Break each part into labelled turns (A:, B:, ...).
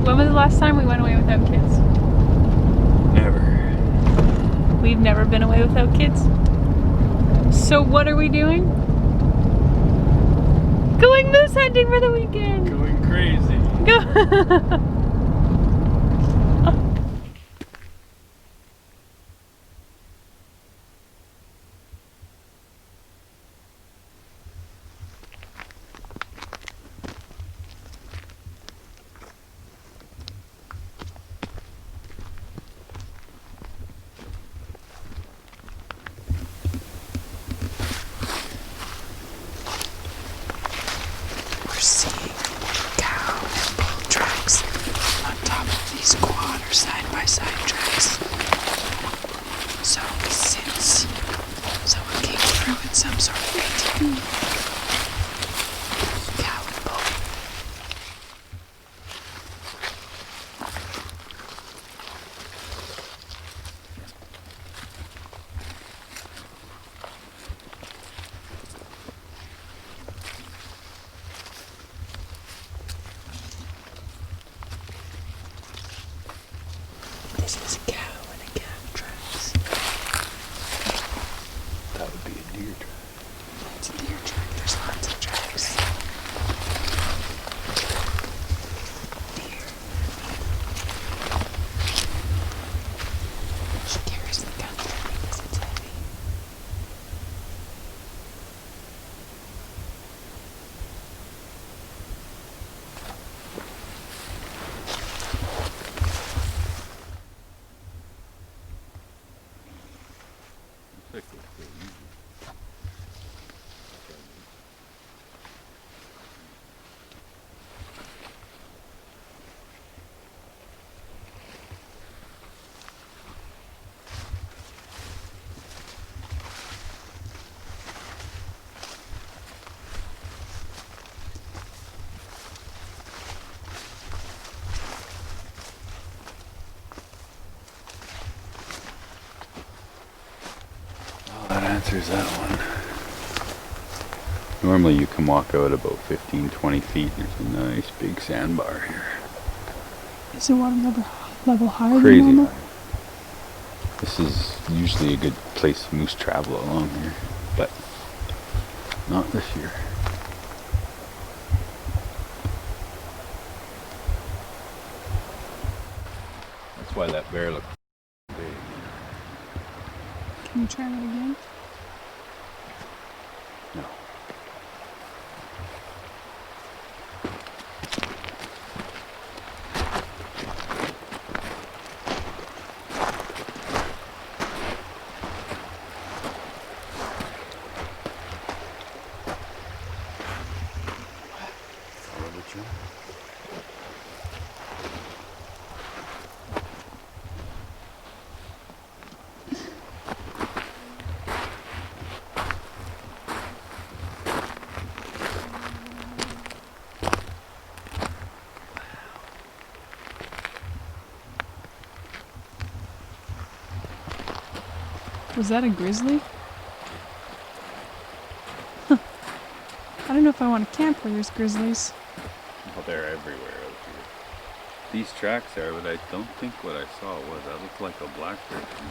A: When was the last time we went away without kids?
B: Never.
A: We've never been away without kids. So what are we doing? Going moose hunting for the weekend.
B: Going crazy.
A: Go.
C: We're seeing cow and bull tracks on top of these quad or side-by-side tracks. So since someone came through in some sort of ATV, cow and bull. This is a cow and a calf tracks.
B: That would be a deer track.
C: It's a deer track. There's lots of tracks. Deer. She carries the gun because it's heavy.
B: That answers that one. Normally you can walk out about 15-20 feet. There's a nice big sandbar here.
A: Is the water level higher
B: Crazy
A: than normal?
B: high. This is usually a good place moose travel along here, but not this year. That's why that bear looked big.
A: Can you try that again?
B: No.
A: Was that a grizzly? Huh. I don't know if I want to camp where there's grizzlies.
B: Well, they're everywhere out here. These tracks are, but I don't think what I saw was. That looked like a black bear to me.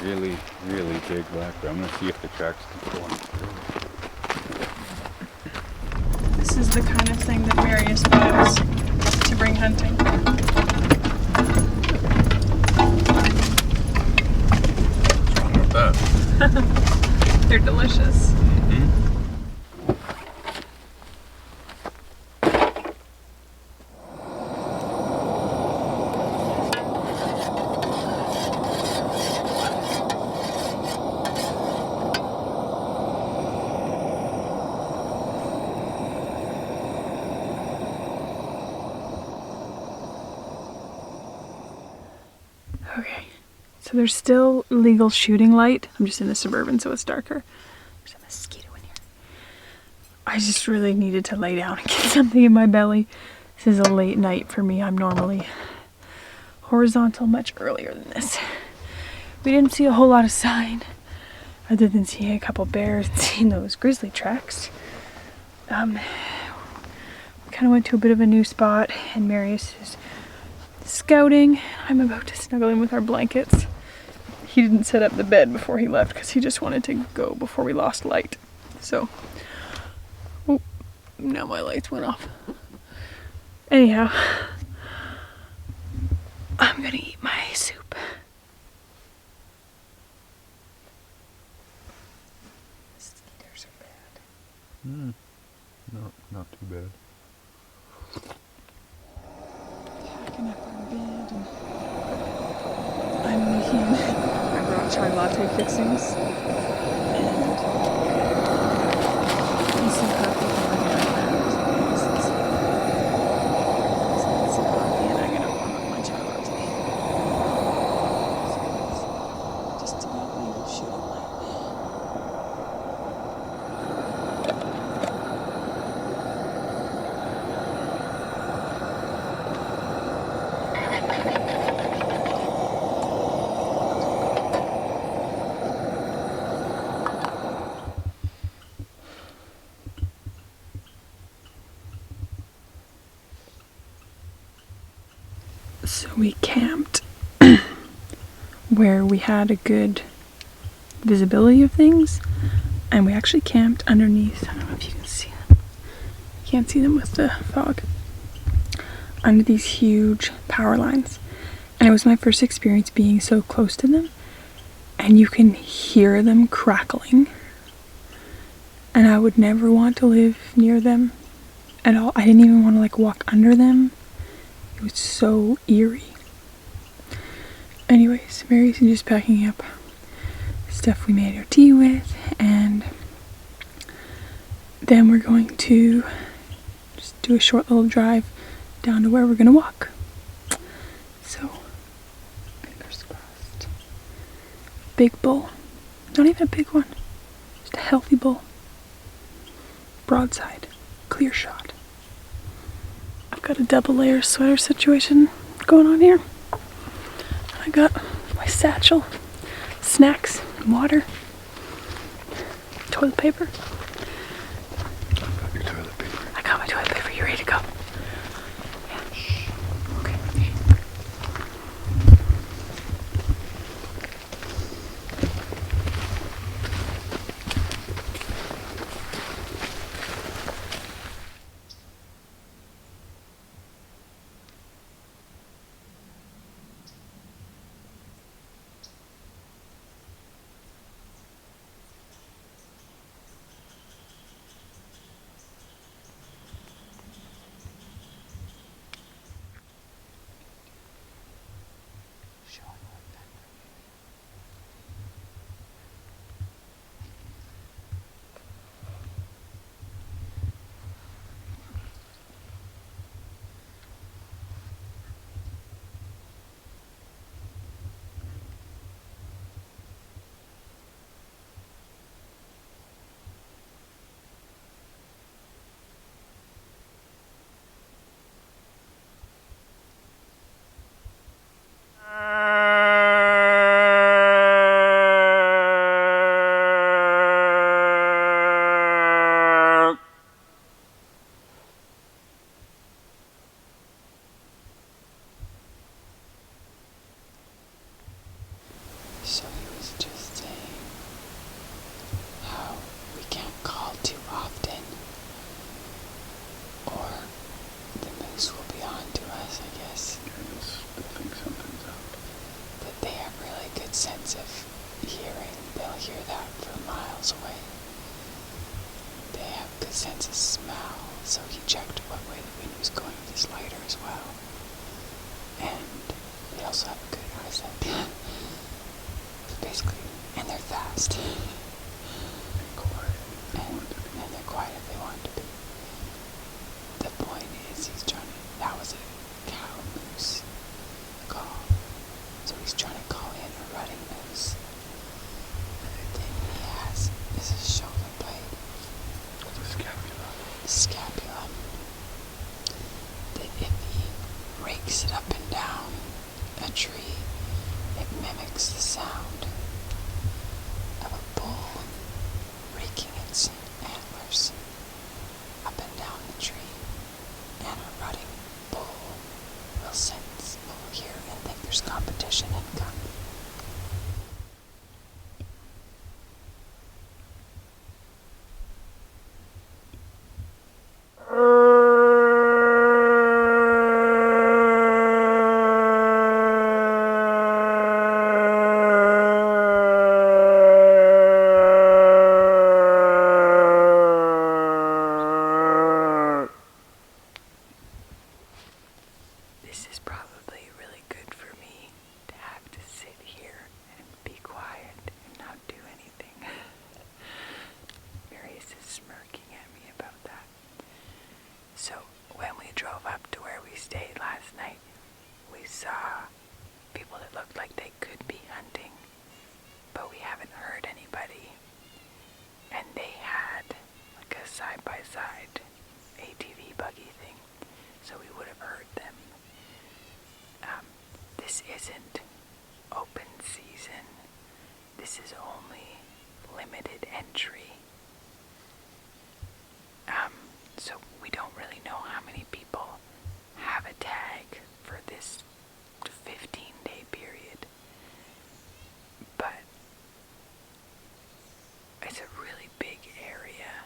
B: Really, really big black bear. I'm gonna see if the tracks keep going through.
A: This is the kind of thing that Marius buys to bring hunting. They're delicious. Okay, so there's still legal shooting light. I'm just in the Suburban, so it's darker. There's a mosquito in here. I just really needed to lay down and get something in my belly. This is a late night for me. I'm normally horizontal much earlier than this. We didn't see a whole lot of sign other than seeing a couple bears and seeing those grizzly tracks. We kind kind of went to a bit of a new spot, and Marius is scouting. I'm about to snuggle in with our blankets. He didn't set up the bed before he left because he just wanted to go before we lost light. So, oh, now my lights went off. Anyhow, I'm gonna eat my soup. Mosquitoes are bad.
B: No, not too bad.
A: Packing up our bed, and I'm making I brought chai latte fixings and some coffee for my dad. Some coffee, and I'm gonna warm up my chai latte. Just about legal shooting light. So we camped where we had a good visibility of things, and we actually camped underneath, I don't know if you can see them, you can't see them with the fog, under these huge power lines. And it was my first experience being so close to them, and you can hear them crackling, and I would never want to live near them at all. I didn't even want to like walk under them. It was so eerie. Anyways, Marius is just packing up stuff we made our tea with, and then we're going to just do a short little drive down to where we're gonna walk. So, fingers crossed. Big bull. Not even a big one. Just a healthy bull. Broadside. Clear shot. I've got a double layer sweater situation going on here. I got my satchel, snacks, water, toilet paper.
B: Got your toilet paper.
A: I got my toilet paper. You ready to go? Yeah. Okay.
C: So he was just saying how we can't call too often, or the moose will be on to us, I guess.
B: They'll think something's up.
C: But they have really good sense of hearing. They'll hear that from miles away. They have good sense of smell, so he checked what way the wind was going with his lighter as well. And they also have a good eyesight. Basically, and they're fast.
B: Quiet.
C: And they're quiet if they want to be. The point is, that was a cow moose call. So he's trying to call in a rutting moose. The thing he has is a shoulder blade.
B: The scapula.
C: Scapula. That if he rakes it up and down a tree, it mimics the sound of a bull raking its antlers up and down the tree. when we drove up to where we stayed last night, we saw people that looked like they could be hunting, but we haven't heard anybody. And they had like a side-by-side ATV buggy thing, so we would have heard them. This isn't open season. This is only limited entry. So we don't really know how many people have a tag for this 15-day period. But it's a really big area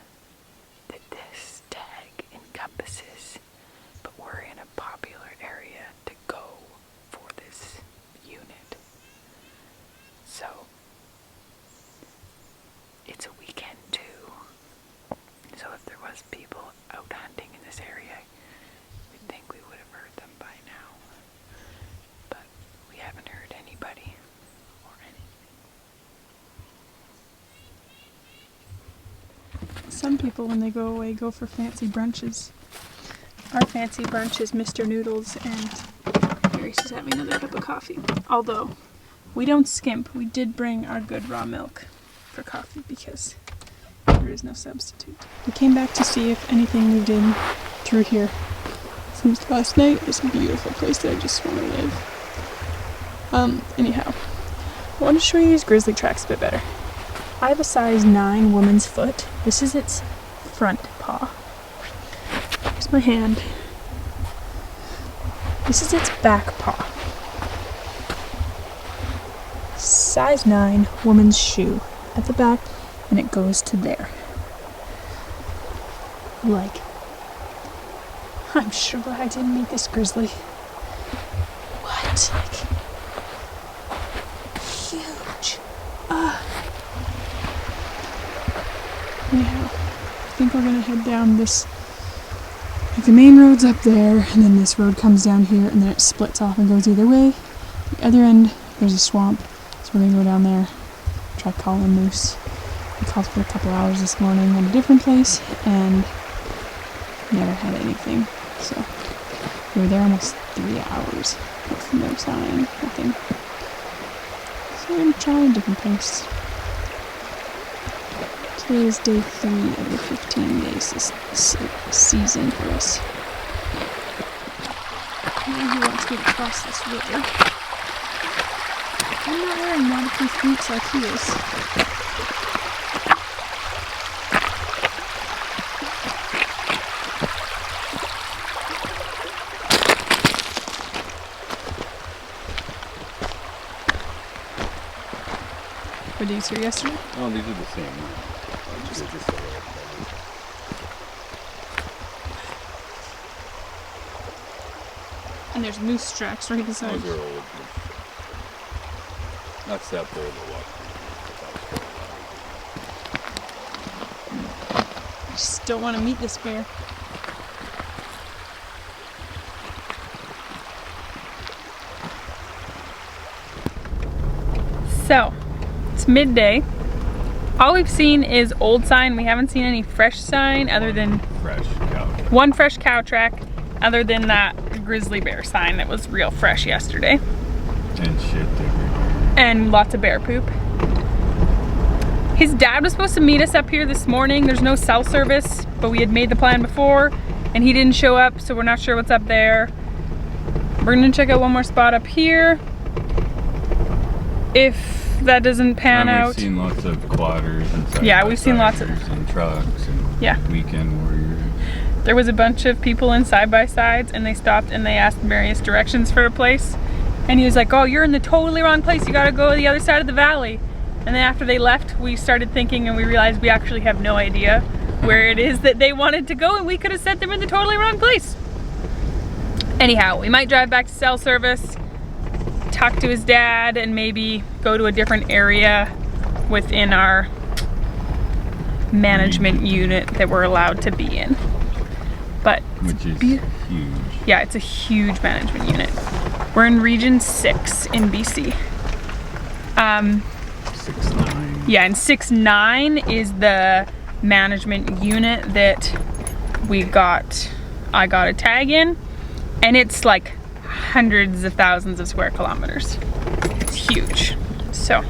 C: that this tag encompasses, but we're in a popular area to go for this unit. So it's a weekend too. So if there was people out hunting in this area, we'd think we would have heard them by now. But we haven't heard anybody or anything.
A: Some people, when they go away, go for fancy brunches. Our fancy brunch is Mr. Noodles, and Marius is having another cup of coffee. Although, we don't skimp. We did bring our good raw milk for coffee because there is no substitute. We came back to see if anything moved in through here since last night. It's a beautiful place that I just want to live. Anyhow, I want to show you these grizzly tracks a bit better. I have a size 9 woman's foot. This is its front paw. Here's my hand. This is its back paw. Size 9 woman's shoe at the back, and it goes to there. Like, I'm sure glad I didn't meet this grizzly. What? Like, huge. Anyhow, I think we're gonna head down this, like the main road's up there, and then this road comes down here, and then it splits off and goes either way. The other end, there's a swamp, so we're gonna go down there, try calling moose. We called for a couple hours this morning at a different place, and never had anything. So we were there almost 3 hours with no sign, nothing. So we're gonna try a different place. Today is day 3 of the 15 days this season for us. Now he wants me to cross this river. I'm not wearing waterproof boots like he is. Were these here yesterday?
B: Oh, these are the same ones. Just a little better.
A: And there's moose tracks right beside.
B: Those are old. That's that bowl of water.
A: I just don't want to meet this bear. So, it's midday. All we've seen is old sign. We haven't seen any fresh sign other than one fresh cow track, other than that grizzly bear sign that was real fresh yesterday.
B: And shit everywhere.
A: And lots of bear poop. His dad was supposed to meet us up here this morning. There's no cell service, but we had made the plan before, and he didn't show up, so we're not sure what's up there. We're gonna check out one more spot up here. If that doesn't pan out.
B: We've seen lots of quadders and
A: we've seen lots of
B: and trucks and weekend warriors.
A: There was a bunch of people in side-by-sides, and they stopped and they asked Marius directions for a place, and he was like, oh, you're in the totally wrong place, you gotta go to the other side of the valley. And then after they left, we started thinking, and we realized we actually have no idea where it is that they wanted to go, and we could have sent them in the totally wrong place. Anyhow, we might drive back to cell service, talk to his dad, and maybe go to a different area within our management unit that we're allowed to be in. But
B: which is huge.
A: Yeah, it's a huge management unit. We're in region 6 in BC.
B: 6-9.
A: Yeah, and 6-9 is the management unit that we got I got a tag in, and it's like hundreds of thousands of square kilometers. It's huge. So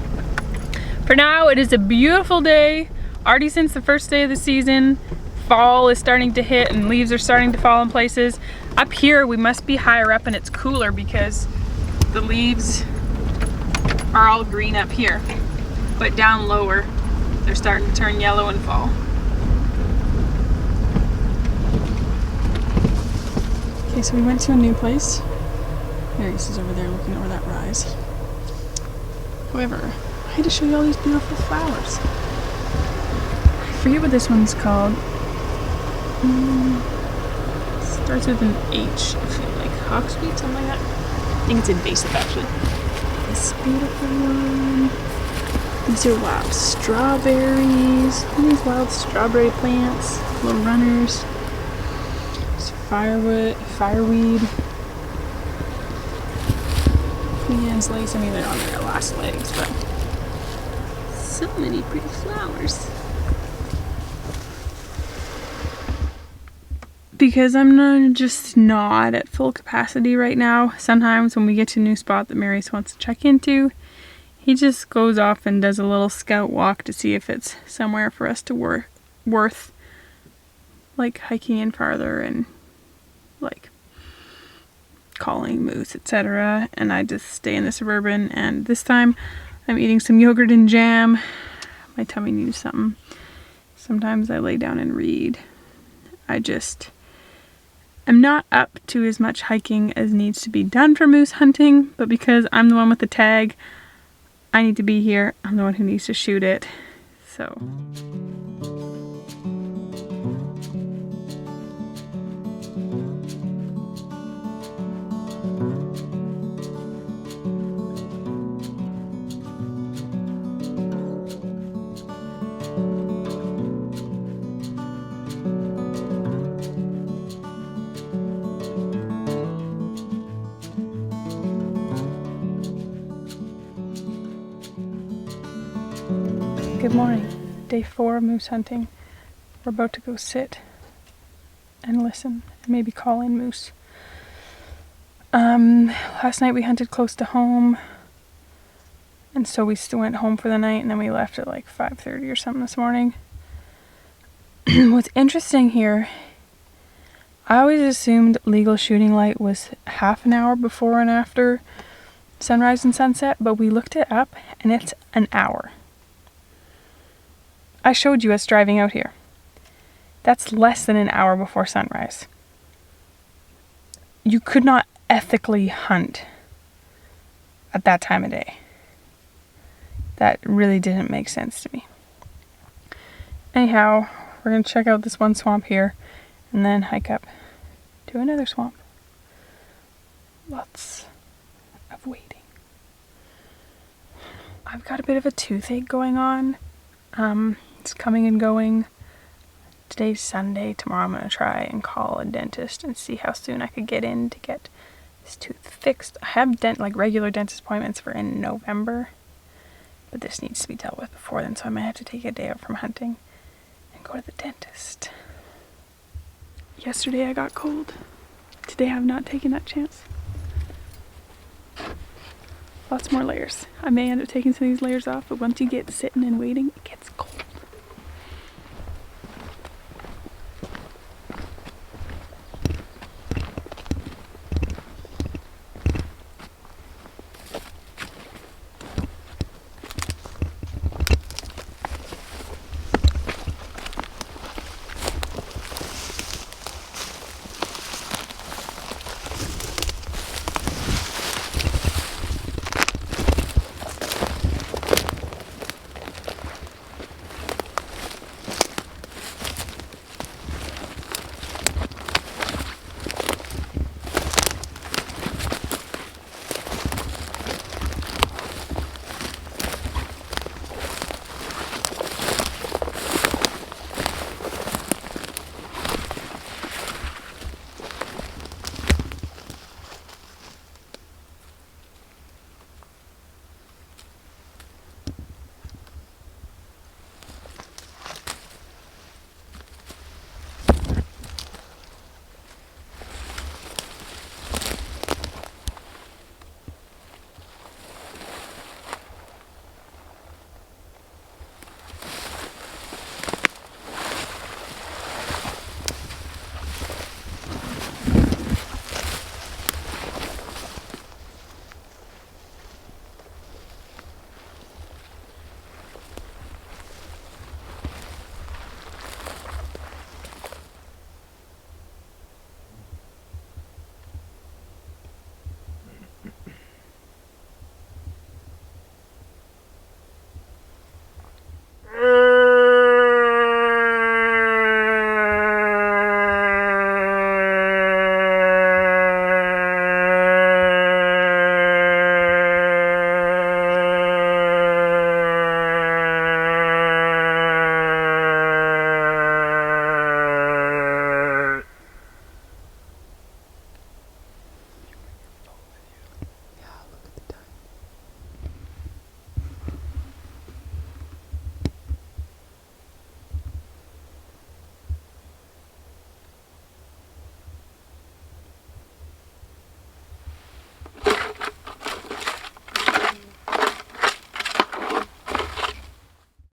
A: for now, it is a beautiful day. Already since the first day of the season, fall is starting to hit and leaves are starting to fall in places. Up here, we must be higher up and it's cooler because the leaves are all green up here. But down lower, they're starting to turn yellow and fall. Okay, so we went to a new place. Marius is over there looking over that rise. However, I had to show you all these beautiful flowers. I forget what this one's called. Starts with an H, I feel like. Hawksweet, something like that. I think it's invasive, actually. This beautiful one. These are wild strawberries. Look at these wild strawberry plants. Little runners. There's fireweed. Queen Anne's lace. I mean, they're on their last legs, but so many pretty flowers. Because I'm just not at full capacity right now. Sometimes when we get to a new spot that Marius wants to check into, he just goes off and does a little scout walk to see if it's somewhere for us to worth like hiking in farther and like calling moose, etc. And I just stay in the Suburban, and this time I'm eating some yogurt and jam. My tummy needs something. Sometimes I lay down and read. I'm not up to as much hiking as needs to be done for moose hunting, but because I'm the one with the tag, I need to be here. I'm the one who needs to shoot it. So good morning. Day 4 of moose hunting. We're about to go sit and listen and maybe call in moose. Last night we hunted close to home, and so we still went home for the night, and then we left at like 5:30 or something this morning. What's interesting here, I always assumed legal shooting light was half an hour before and after sunrise and sunset, but we looked it up and it's an hour. I showed you us driving out here. That's less than an hour before sunrise. You could not ethically hunt at that time of day. That really didn't make sense to me. Anyhow, we're going to check out this one swamp here and then hike up to another swamp. Lots of waiting. I've got a bit of a toothache going on. It's coming and going. Today's Sunday. Tomorrow I'm going to try and call a dentist and see how soon I could get in to get this tooth fixed. I have regular dentist appointments for in November, but this needs to be dealt with before then, so I might have to take a day out from hunting and go to the dentist. Yesterday I got cold. Today I've not taken that chance. Lots more layers. I may end up taking some of these layers off, but once you get sitting and waiting, it gets cold.